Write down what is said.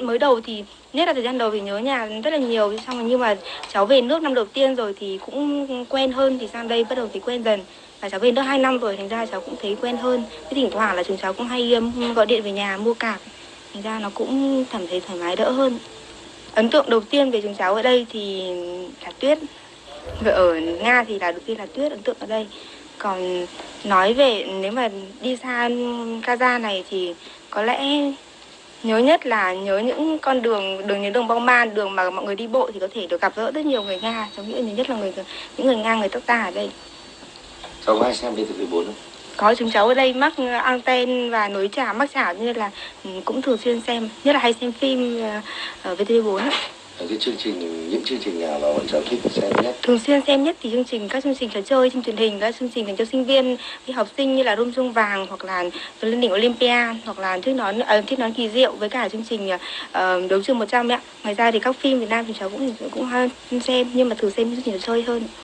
mới đầu thì nhất là thời gian đầu thì nhớ nhà rất là nhiều, xong rồi nhưng mà cháu về nước năm đầu tiên rồi thì cũng quen hơn, thì sang đây bắt đầu thì quen dần. Và cháu về nước 2 năm rồi, thành ra cháu cũng thấy quen hơn. Cái thỉnh thoảng là chúng cháu cũng hay gọi điện về nhà mua cạp, thành ra nó cũng cảm thấy thoải mái đỡ hơn. Ấn tượng đầu tiên về chúng cháu ở đây thì là tuyết. Ở Nga thì là đầu tiên là tuyết, ấn tượng ở đây. Còn nói về nếu mà đi xa Kaza này thì có lẽ nhớ nhất là nhớ những con đường băng man, đường mà mọi người đi bộ thì có thể được gặp gỡ rất nhiều người Nga. Cháu nghĩ nhớ nhất là những người Nga, người Tatar ở đây. Cháu có hay xem VTV4 không? Có, chúng cháu ở đây mắc anten và nối chảo, mắc chảo nên là cũng thường xuyên xem, nhất là hay xem phim ở VTV4 ạ. Cái những chương trình nào mà bọn cháu thích xem nhất? Thường xuyên xem nhất thì các chương trình trò chơi trên truyền hình, các chương trình dành cho sinh viên, đi học sinh như là Rôm Rung Vàng, hoặc là Lên đỉnh Olympia, hoặc là Thuyết nón kỳ diệu, với cả chương trình Đấu trường 100 ạ. Ngoài ra thì các phim Việt Nam thì cháu cũng hay xem, nhưng mà thường xem chương trình trò chơi hơn.